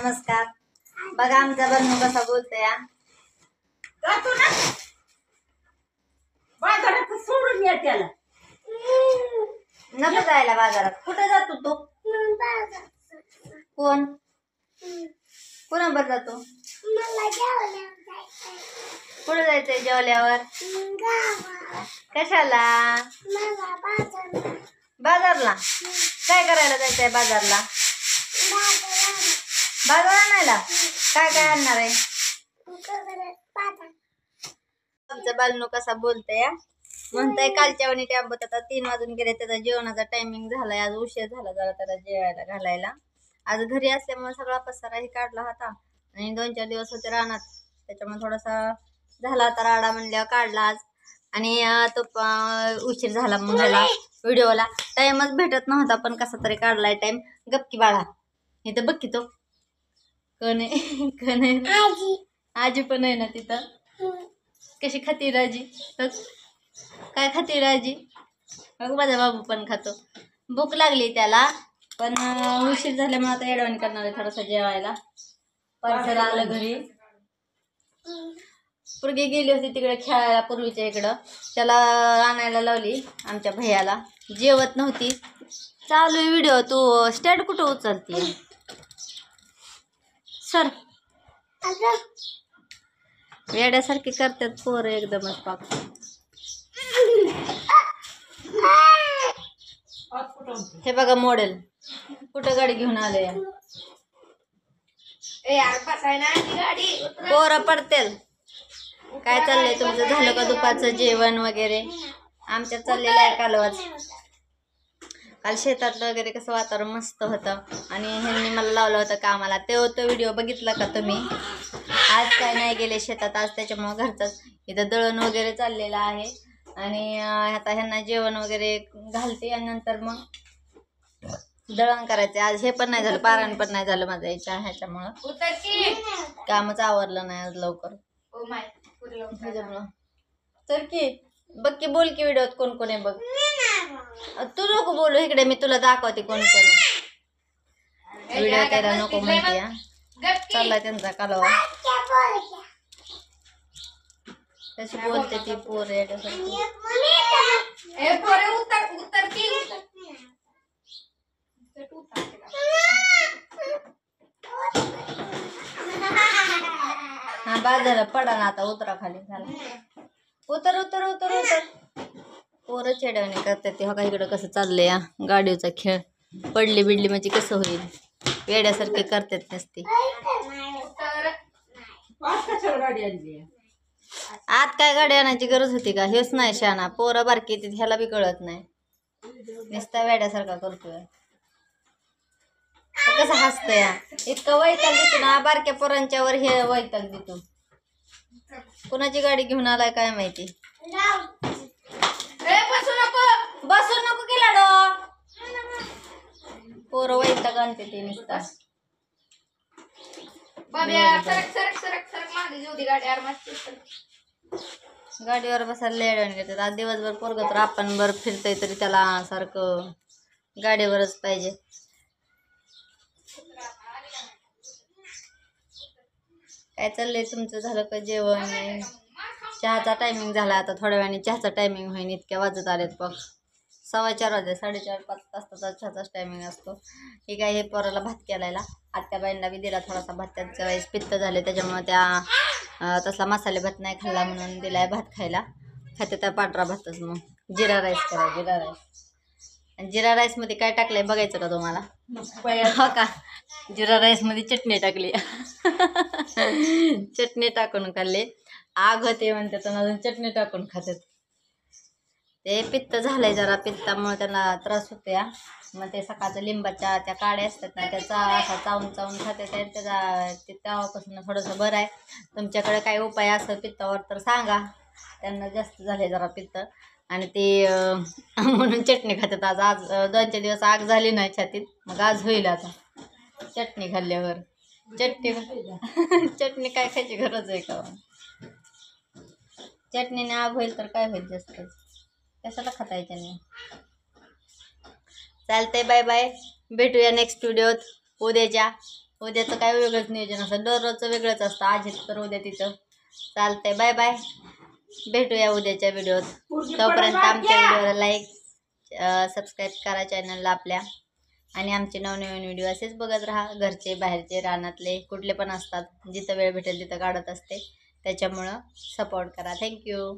नमस्कार. बघा आमचा बनू कसा बोलतोय. जातो ना बाजारात सोडून या त्याला. नको जायला बाजारात. कुठे जातो तू? कोण कोणाबरोबर जातो? कुठे जायचंय जेवल्यावर? कशाला? बाजारला. काय करायला जायचंय बाजारला? बाजार आणायला. काय काय आणणार आहे? आमचा बालनू कसा बोलतोय. म्हणताय कालच्या वाणी टाइम आता 3 वाजून गेले. त्याचा जेवणाचा टायमिंग झालाय. आज उशीर झाला जरा त्याला जेवायला घालायला. आज घरी असल्यामुळे सगळा पसाराही काढला होता आणि 2-4 दिवस होते रानात, त्याच्यामुळे थोडासा झाला आता राडा म्हणल्यावर काढला आज. आणि तो उशीर झाला मग ह्याला व्हिडिओला टाइमच भेटत नव्हता, पण कसा तरी काढलाय टाइम. गपकी बाळा इथं बघ की तो कोण आहे. कोण आहे? आजी पण आहे ना तिथं. कशी खाती राजी? काय खाती राजी? बघ माझा बाबू पण खातो. भूक लागली त्याला, पण उशीर झाल्यामुळे आता येडवणी करणार आहे थोडंसं जेवायला. पार्सल आलं घरी. पोरगी गेली होती तिकडे खेळायला पूर्वीच्या इकडं, त्याला आणायला लावली आमच्या भैयाला. जेवत नव्हती. चालू आहे व्हिडिओ. तू स्टँड कुठं उचलती? सर वेड्यासारखी करतात पोरं एकदमच पाक. हे बघा मॉडेल कुठं गाडी घेऊन आले. पोरं पडतील. काय चाललंय तुमचं? झालं का दुपारचं जेवण वगैरे? आमच्यात चाललेलं आहे कालवाच. काल शेतातलं वगैरे कसं वातावरण मस्त होतं आणि ह्यांनी मला लावलं होतं कामाला. तो व्हिडिओ बघितला का तुम्ही? आज काय नाही गेले शेतात आज, त्याच्यामुळं घरचंच इथं दळण वगैरे चाललेलं आहे. आणि आता ह्यांना जेवण वगैरे घालते आणि नंतर मग दळण करायचे. आज हे पण नाही झालं, पारायण पण नाही झालं माझ्या याच्या ह्याच्यामुळं. कामच आवरलं नाही आज लवकर. तर की बघ की बोल की व्हिडिओत कोण कोण आहे बघ. तू नको बोलू इकडे, मी तुला दाखवते कोण कोण आहे. व्हिडिओ त्याला नको म्हणते. चाललाय त्यांचा कालवा. तशी बोलते ती पोर. हा बाजार पडा ना आता. उतरा खाली. झाला उतर उतर उतर उतर. पोरं चेडवणे करतात ते. हो का इकडं कसं चाललंय गाडीचा खेळ. पडली बिडली म्हणजे कसं होईल. वेड्यासारखे करतात नसते. आत काय गाडी आणायची गरज होती का? हेच नाही शाना. पोरं बारकी येते ह्याला बी कळत नाही. नुसता वेड्यासारखा करतोय. कसं हसतोय. इतकं वैताग देतो ना बारक्या पोरांच्यावर. हे वैताग देतो. कोणाची गाडी घेऊन आलाय काय माहिती. बसू नको की लाडो. पोरं वैताग आणते ते नुसता. गाडीवर बसायला लेडवून घेतात. आज दिवसभर पोरग तर आपण बर फिरतय तरी त्याला सारखं गाडीवरच पाहिजे. काय चाललंय तुमचं? झालं का जेवण? नाही. चहाचा टायमिंग झाला आता. थोड्या वेळाने चहाचा टायमिंग होईल. इतक्या वाजत आलेत बघ. 4:15 वाजले. 4:30-5 तासाचा चहाचाच टायमिंग असतो. हे काय हे पोराला भात केलायला. आत्याबाईंना बी दिला थोडासा भात. त्यांच्या वेळेस पित्त झाले त्याच्यामुळे त्या तसला मसाले भात नाही खाल्ला म्हणून दिलाय भात खायला. खाते त्या पांढरा भातच. मग जिरा राईस करा. जिरा राईस. आणि जिरा राईसमध्ये काय टाकलंय बघायचं का तुम्हाला? हो का? जिरा राईसमध्ये चटणी टाकली. चटणी टाकून खाल्ली. आग होते म्हणतात अजून चटणी टाकून खातात. ते पित्त झालंय जरा. पित्तामुळे त्यांना त्रास होते. मग ते सकाळचं लिंबाच्या त्या काड्या असतात ना त्याचा असा चावून चावून खाते. त्याचा ते तेव्हापासून थोडंसं बरं आहे. तुमच्याकडे काय उपाय असेल पित्तावर तर सांगा. त्यांना जास्त झाले जरा पित्त आणि ते म्हणून चटणी खातात. आज 2-4 दिवस आग झाली नाही छातीत. मग आज होईल आता चटणी खाल्ल्यावर. चटणी काय खायची गरज आहे का? चटणीने आग होईल तर काय होईल जास्त. कशाला खातायच्या नाही. चालतंय. Bye bye. भेटूया नेक्स्ट व्हिडिओत उद्याच्या. उद्याचं काय वेगळंच नियोजन असतं, दररोजचं वेगळंच असतं. आजी तर उद्या तिथं. चालतंय, बाय बाय. भेटूया उद्याच्या व्हिडिओत. तोपर्यंत आमच्या व्हिडिओला लाईक सबस्क्राईब करा चॅनलला आपल्या. आणि आमचे नवनवीन व्हिडिओ असेच बघत राहा. घरचे बाहेरचे रानातले कुठले पण असतात, जिथं वेळ भेटेल तिथं काढत असते. त्याच्यामुळं सपोर्ट करा. थँक्यू.